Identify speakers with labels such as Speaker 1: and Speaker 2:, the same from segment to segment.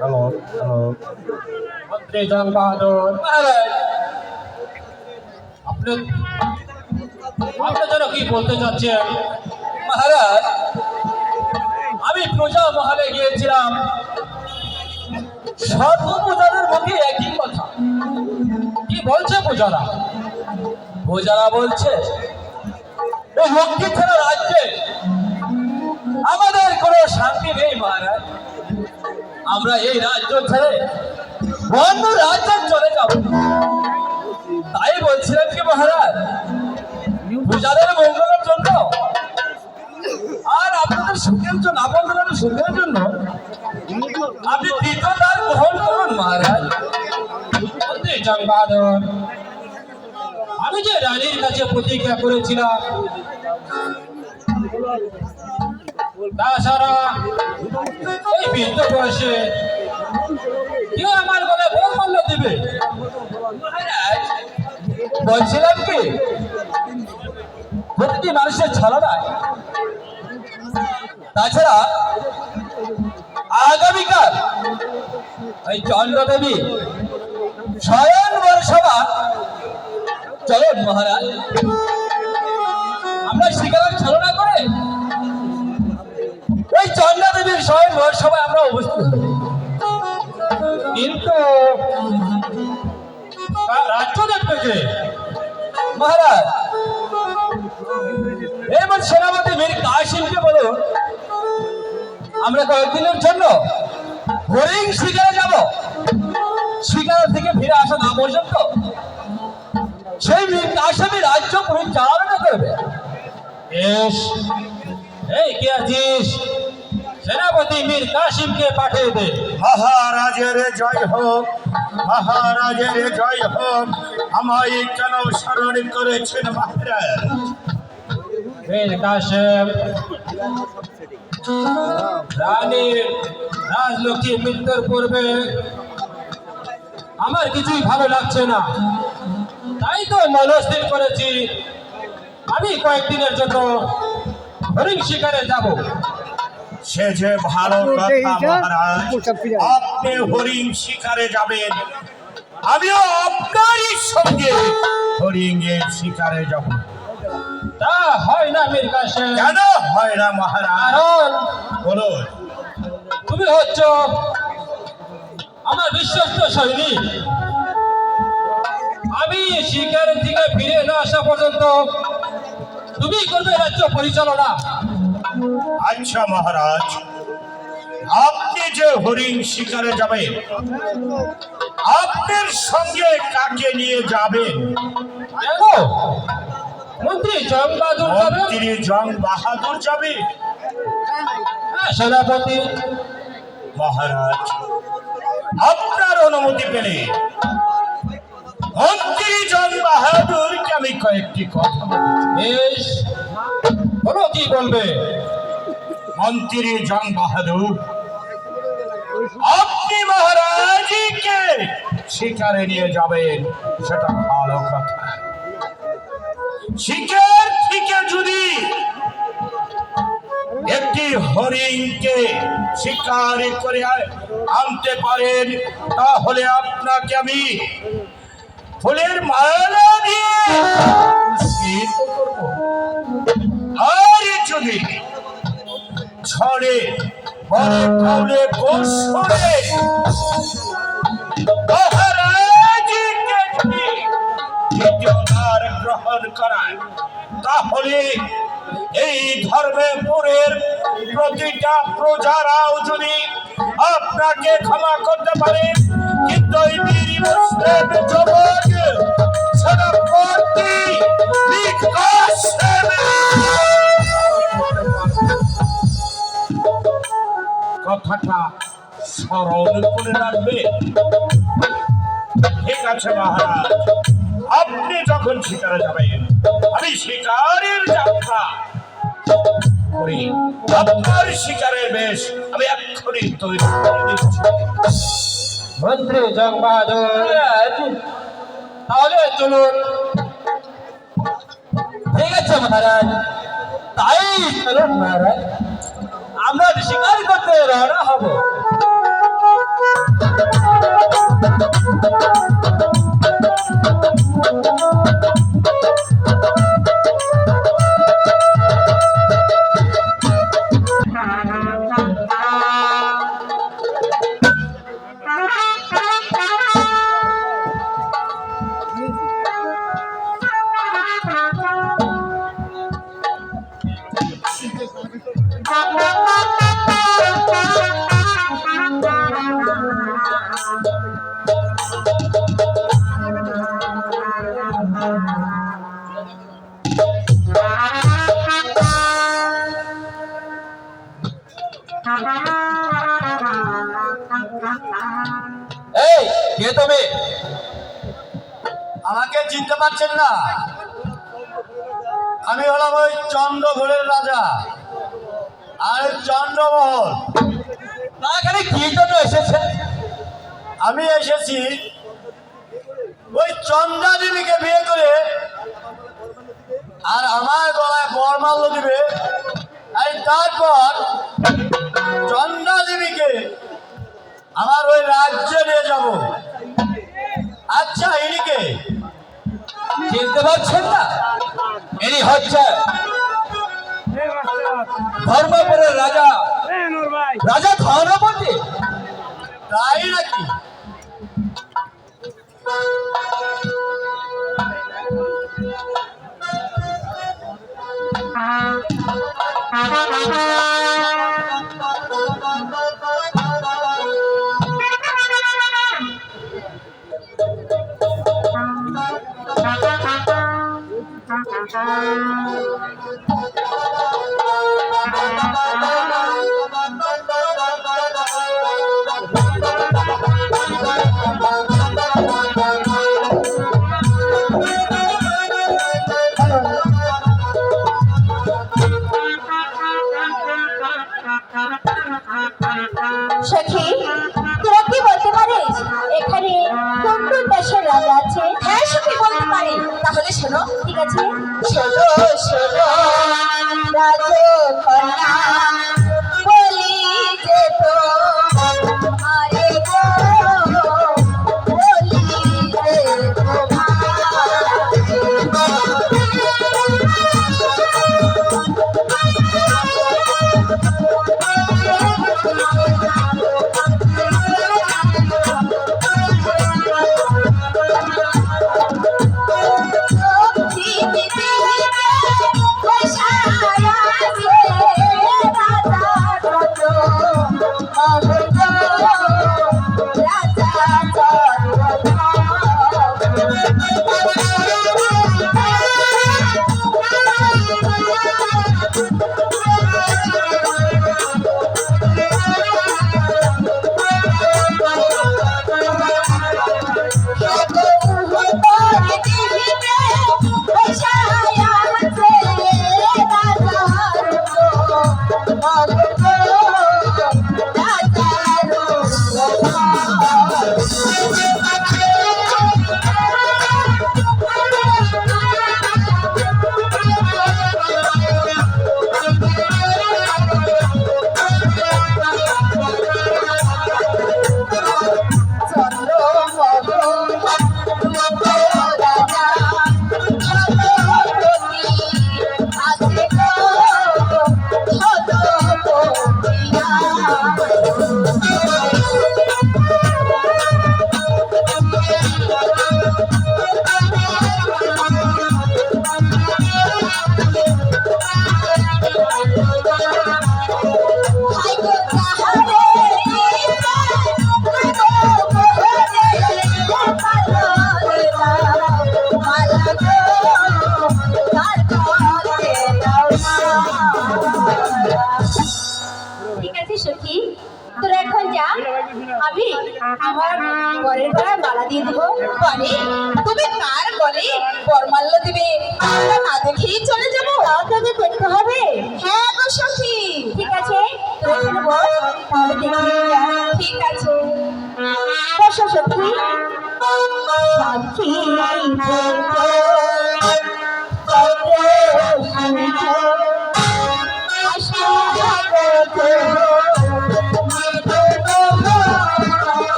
Speaker 1: Hello hello
Speaker 2: মন্ত্রী জং বাহাদুর মহারাজ, আপনি আপনি যেন কি বলতে চাচ্ছেন?
Speaker 3: মহারাজ, আমি প্রজা মহলে গিয়েছিলাম, সর্ব প্রজাদের মুখে একই কথা।
Speaker 2: কি বলছে প্রজারা?
Speaker 3: প্রজারা বলছে এই লক্ষ্মী ছাড়া রাজ্যে আমাদের কোনো শান্তি নেই মহারাজ। আমরা এই রাজ্য ছেড়ে অন্য রাজ্যে চলে যাব। তাই বলছিলাম কি মহারাজ, প্রজাদের মঙ্গলের জন্য আর আপনাদের সুখের জন্য, আপনাদের সুখের জন্য আপনি দ্বিতীয় দ্বার গ্রহণ করুন মহারাজ।
Speaker 2: মন্ত্রী জং বাহাদুর, আমি যে রানীর কাছে প্রতিজ্ঞা করেছিলাম, তাছাড়া এই বৃদ্ধ বয়সে কেউ আমার গলায় বল মূল্য দিবে?
Speaker 3: মহারাজ, বলছিলাম কি প্রতিটি মানুষের ছলনায়, তাছাড়া আগামীকাল ওই চন্দ্রদেবী স্বয়ংবর সভা, চলুন মহারাজ আমরা শিকার ছলনা করে ওই চন্দ্রদেবীর স্বয়ংবর সভায় আমরা উপস্থিত হই।
Speaker 2: কিন্তু রাজ্য দেখবে কে?
Speaker 3: মহারাজ, এবার সেনাপতি মীর কাসিমকে বলুন আমরা কয়েকদিনের জন্য হরিণ শিকারে যাব। শিকার থেকে ফিরে আসা না পর্যন্ত সেই মীর কাসিমই রাজ্য পরিচালনা করবে।
Speaker 2: বেশ, এই কে আছিস? সেনাপতি মীর কাসিমকে পাঠিয়ে দে।
Speaker 1: মহারাজের জয় হোক, মহারাজের জয় হোক। আমায় কেন স্মরণ করেছেন মহারাজ?
Speaker 2: মীর কাসিম, রানীর রাজলক্ষ্মী মৃত্যুর পূর্বে আমার কিছুই ভালো লাগছে না, তাই তো মনস্থির করেছি আমি কয়েকদিনের জন্য হরিণ শিকারে যাব।
Speaker 1: সে যে ভালো কথা মহারাজ, আপনি হরিণ শিকারে যাবেন, আমিও আপনারই সঙ্গে হরিণের শিকারে যাব।
Speaker 2: তা হয় না মীর কাসিম।
Speaker 1: কেন হয় না মহারাজ?
Speaker 2: কারণ
Speaker 1: বলুন।
Speaker 2: তুমি হচ্ছ আমার বিশ্বস্ত সৈনিক। আমি শিকার থেকে ফিরে না আসা পর্যন্ত তুমি করবে রাজ্য পরিচালনা।
Speaker 1: আচ্ছা মহারাজ, আপনি যে হরিণ শিকারে যাবেন, আপনার সঙ্গে কাকে নিয়ে যাবেন?
Speaker 2: কেন? মন্ত্রী জং বাহাদুর যাবে।
Speaker 1: মন্ত্রী জং বাহাদুর যাবে?
Speaker 2: হ্যাঁ, সেনাপতি।
Speaker 1: মহারাজ, আপনার অনুমতি পেলে মন্ত্রী জং বাহাদুরকে আমি কয়েকটি কথা বলতে চাই।
Speaker 2: বেশ, বলো কি বলবে?
Speaker 1: মন্ত্রী জং বাহাদুর, আপনি মহারাজকে শিকারে নিয়ে যাবেন, সেটা ভালো কথা। শিকার থেকে যদি একটি হরিণকে শিকার করে আনতে পারেন, তাহলে আপনাকে আমি ফুলের মালা দিয়ে পুরস্কৃত করব। আর যদি ছড়ে বলে কাউলে গোসলে মহারাজকে যদি দ্বিতীয়বার গ্রহণ করায়, তাহলে এই ধর্মপুরের প্রতিটা প্রজারাও যদি আপনাকে ক্ষমা করতে পারে, কিন্তু এই বীর মুসলিম যুবক সেনাপতি মীর কাসিম কথাটা স্মরণ করে রাখবে। ঠিক আছে মহারাজ, আপনি যখন শিকারে যাবেন, আমি শিকারের যাত্রা করি। আপনার শিকারের বেশ আমি এক্ষুনি তৈরি করে দিচ্ছি।
Speaker 2: মন্ত্রী জং বাহাদুর, তাহলে চলুন।
Speaker 3: ঠিক আছে মহারাজ, তাই চলুন মহারাজ, আমরা শিকার করতে রওনা হব। এই কে তুমি?
Speaker 4: আমাকে চিনতে পারছেন না? আমি হলাম ওই চন্দ্রঘোরের রাজা আর চন্দ্রমোহন।
Speaker 3: তা এখানে কি জন্য এসেছেন?
Speaker 4: আমি এসেছি ওই চন্দ্রা দেবীকে বিয়ে করে আর আমার গলায় বরমাল্য দিবে, আর তারপর চন্দ্রা দেবীকে আমার ওই রাজ্যে নিয়ে যাব। আচ্ছা, ইনিকে
Speaker 3: চিনতে পারছেন না? ইনি হচ্ছে ধর্মপুরের রাজা, রাজা ধর্মপতি।
Speaker 4: তাই নাকি?
Speaker 5: সখী, তোরা কি বলতে পারিস এখানে কোন কোন দেশের রাজা আছে? হ্যাঁ সখী, বলতে পারি। তাহলে শোনো। ঠিক আছে, শোনো শোনো রাজকন্যা বলি যে তো আরে গো, বলি যে সখী, তোরা এখন যা, আমি আমার বরের গলায় মালা দিয়ে দেবো। বলে তুমি কার গলে বরমাল্য দিবে আমরা না দেখেই চলে যাবো? তোকে দেখতে হবে। হ্যাঁ গো সখী। ঠিক আছে, তোরা এখানে বস, তাহলে দেখে যা। ঠিক আছে, বসো সখী। সাক্ষী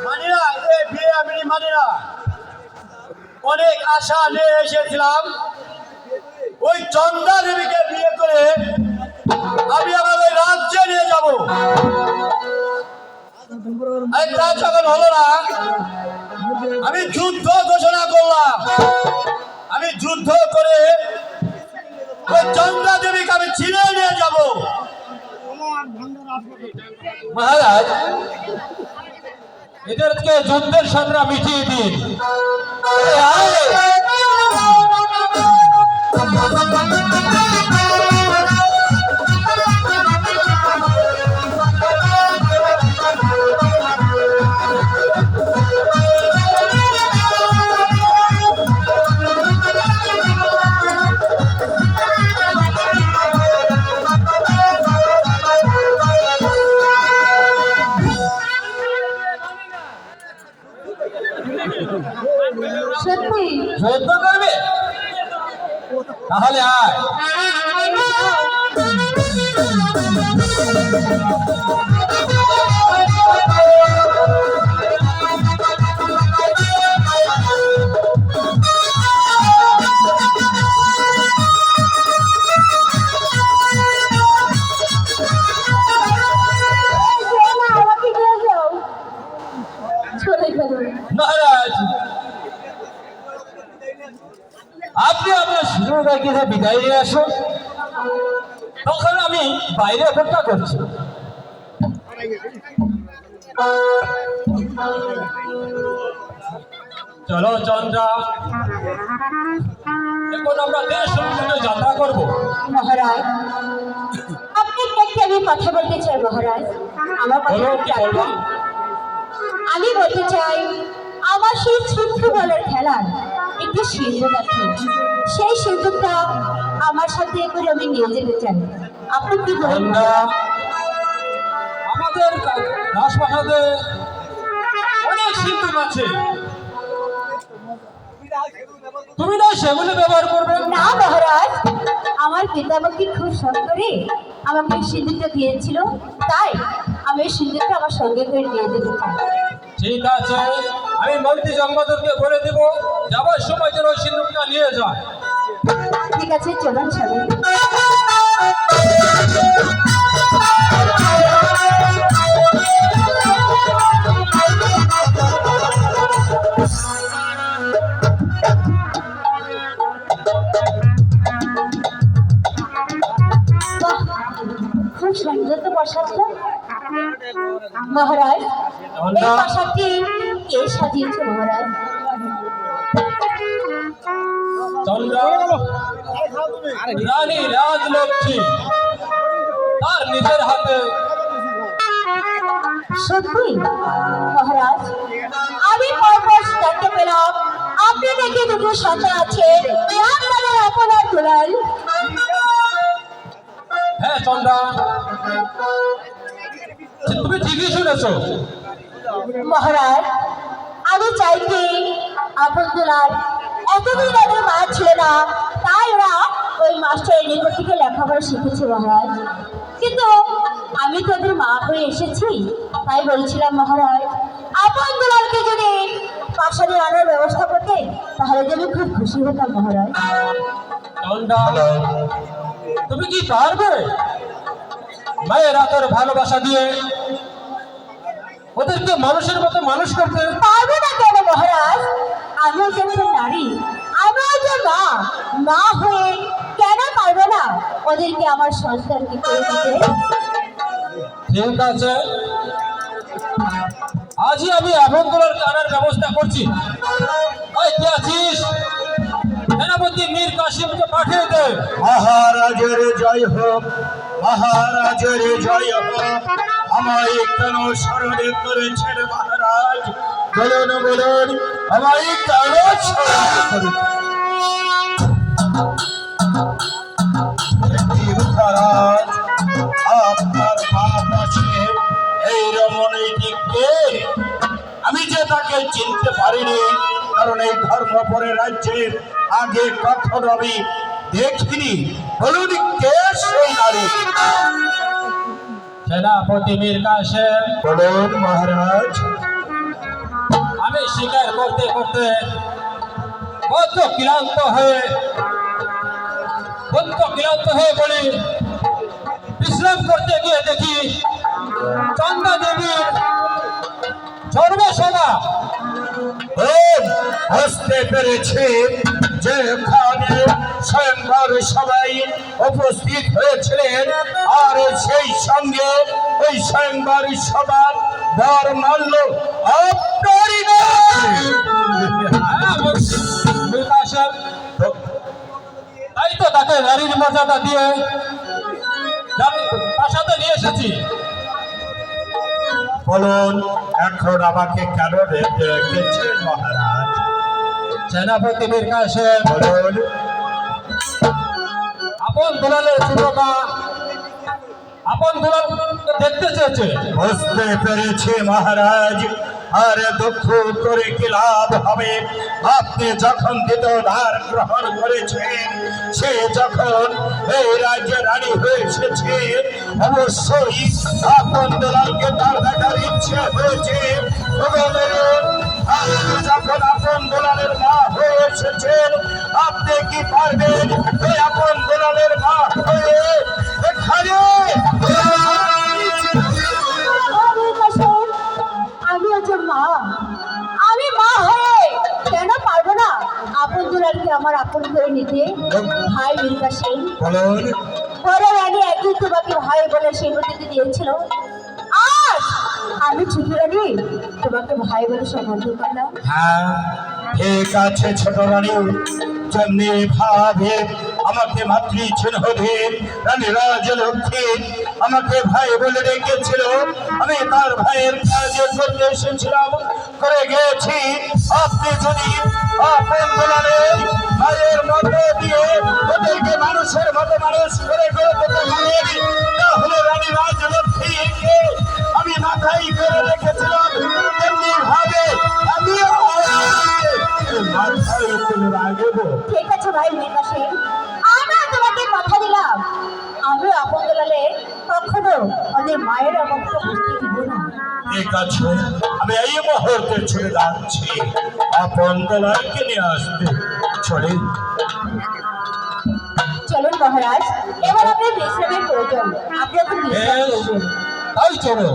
Speaker 4: মানিনা, এই বিয়ে আমি মানি না। অনেক আশা নিয়ে এসেছিলাম, ওই চন্দা দেবীকে বিয়ে করে আমি আমার ওই রাজ্যে নিয়ে যাব। তা যখন হলো না, আমি যুদ্ধ ঘোষণা করলাম। আমি যুদ্ধ করে ওই চন্দা দেবীকে আমি ছিনিয়ে নিয়ে যাব।
Speaker 2: মহারাজ, এদেরকে যুদ্ধের সংগ্রাম মিটিয়ে দিন।
Speaker 5: সত্যি
Speaker 2: যুদ্ধ করবে? তাহলে আয়।
Speaker 5: আমাকে নিয়ে যাও, চলে গেল।
Speaker 2: মহারাজ, আপনি আপনার শিশুদাকে বিদায় নিয়ে আসুন, তখন আমি বাইরে অপেক্ষা করছি। চলো চন্দ্রা, এখন আমরা দেশ সম্পূর্ণ যাত্রা করবো।
Speaker 5: মহারাজ, আপনি একটি আমি কথা বলতে চাই মহারাজ। আমার কথা
Speaker 2: বলো, কি বলবো?
Speaker 5: আমি বলতে চাই, আমার সেই ছোট্টবেলার খেলার একটি সিন্ধুক আছে, সেই সিন্ধুকটা আমার সাথে করে আমি নিয়ে যেতে চাই। আপনি কি বলেন?
Speaker 2: চন্দ্রা, আমাদের রাজপ্রাসাদে অনেক সিন্ধুক আছে, তুমি না সেগুলো ব্যবহার করবে?
Speaker 5: না মহারাজ, আমার পিতা আমাকে খুব শখ করে আমাকে এই সিন্ধুকটা দিয়েছিল, তাই আমি এই সিন্ধুকটা আমার সঙ্গে করে নিয়ে যেতে চাই।
Speaker 2: ঠিক আছে, আমি মন্ত্রী জঙ্গদরকে বলে দেবো যাবার সময় যেন ওই সিন্ধুকটা নিয়ে যায়।
Speaker 5: ঠিক আছে, চলুন সবাই। বাহ, খুব সুন্দর তো প্রাসাদটা। মহারাজ, এই প্রাসাদটি কে সাজিয়েছে মহারাজ?
Speaker 2: চন্দ্রা, রানী রাজলক্ষ্মী তার নিজের হাতে।
Speaker 5: সত্যি মহারাজ, আমি পরপর দেখতে পেলাম আপনি নাকি দুটো সন্তান আছে, আপনার দুলাল।
Speaker 2: হ্যাঁ চন্দ্রা, তুমি ঠিকই শুনেছো।
Speaker 5: মহারাজ, আমি চাইতে আপন দুলাল এতদিন আগে মা ছিল না, তাই ওরা ওই মাস্টারের নিকট থেকে লেখাপড়া শিখেছে মহারাজ। কিন্তু আমি তোদের মা হয়ে এসেছি, তাই বলছিলাম মহারাজ, আপন দুলালকে যদি প্রাসাদে আনার ব্যবস্থা করতেন তাহলে যে আমি খুব খুশি হতাম মহারাজ।
Speaker 2: চন্ডাল, তুমি কি পারবে মায়ের রাতের ভালোবাসা দিয়ে ওদেরকে মানুষের মতো মানুষ করতে?
Speaker 5: পারবো না কেন মহারাজ? আমিও যে একটা নারী, আমিও যে মা, মা হয়ে কেন পারবো না ওদেরকে আমার সন্তানকে করে দিতে?
Speaker 2: ঠিক আছে, আজই আমি আপনগুলোর আনার ব্যবস্থা করছি। ওই কে আছিস? সেনাপতি মীর কাসিমকে পাঠিয়ে দে।
Speaker 1: মহারাজের জয় হোক, মহারাজের জয় হোক। আমায় কেন স্মরণে করেছেন মহারাজ? বলুন বলুন, আমায় কেন স্মরণ করেছেন মহারাজ? আপনার বাপ আছে এই রমণীটিকে, আমি যে তাকে চিনতে পারিনি, কারণ এই ধর্মপুরের রাজ্যের আগে কখনো আমি দেখিনি। বলুন কে সেই নারী?
Speaker 2: সেনাপতি মীর কাসেম,
Speaker 1: বলুন মহারাজ।
Speaker 2: আমি শিকার করতে করতে কত ক্লান্ত হয়ে বলি বিশ্রাম করতে গিয়ে দেখি চন্দা দেবীর সর্বসভা।
Speaker 1: বুঝতে পেরেছি যে এখানে স্বয়ংবর সবাই উপস্থিত হয়েছিলেন, আর সেই সঙ্গে ওই স্বয়ংবর সভার বর মাল্য আপনারই
Speaker 2: মীর কাসেম, তাই তো তাকে নারীর মর্যাদা দিয়ে প্রাসাদে নিয়ে এসেছি।
Speaker 1: বলুন এখন আমাকে কেন রেখেছেন মহারাজ?
Speaker 2: সেনাপতি মীর কাসেম,
Speaker 1: বলুন।
Speaker 2: আপন দুলালের ছোট মা আপন দুলালকে দেখতে চেয়েছে।
Speaker 1: বুঝতে পেরেছি মহারাজ, আর দুঃখ করে কি লাভ হবে? আপনি যখন দ্বিতীয় ধার গ্রহণ করেছেন, সে যখন এই রাজ্যের রানী হয়ে এসেছে, অবশ্যই আপন দুলালকে তার দেখার ইচ্ছে হয়েছে। যখন আপন দুলালের মা হয়ে এসেছেন, আপনি কি পারবেন এই আপন দুলালের মা হয়ে এখানে?
Speaker 5: আমি একজন মা, আমি মা হয়ে কেন পারবো না আপন দুলালকে আমার আপন করে নিতে? ভাই মীর কাসেম,
Speaker 1: বলুন।
Speaker 5: বড় রানী একদিন তোমাকে ভাই বলে স্বীকৃতি দিয়েছিল, আজ আমি ছোট রানী তোমাকে ভাই বলে সম্বোধন করলাম।
Speaker 1: হ্যাঁ ঠিক আছে ছোট রানী, যেমনি ভাবে আমাকে মাতৃ চিহ্ন দিয়ে রানী রাজলক্ষ্মী আমাকে ভাই বলে ডেকেছিল, আমি তার ভাইয়ের কাজে করতে এসেছিলাম, করে গেছি। আপনি যদি আপন দুলালের ভাইয়ের মতো দিয়ে ওদেরকে মানুষের মতো মানুষ করে গড়ে তুলতে পারেন, তাহলে রানী রাজলক্ষ্মীকে আমি মাথায় করে রেখেছিলাম, তেমনি ভাবে আমিও মাথায় তুলে রাখবো।
Speaker 5: ঠিক আছে ভাই মীর কাসেম, আমি তোমাকে কথা দিলাম, আমি আপন দুলালে কখনো ওদের মায়ের অবস্থা বুঝতে দিব না।
Speaker 1: ঠিক আছে, আমি এই মুহূর্তে ছেড়ে যাচ্ছি, আপন দুলালকে নিয়ে আসবে। চলে
Speaker 5: চলুন মহারাজ, এবার আপনার বিশ্রামের প্রয়োজন, আপনি এখন বিশ্রাম করবেন।
Speaker 2: তাই চলো।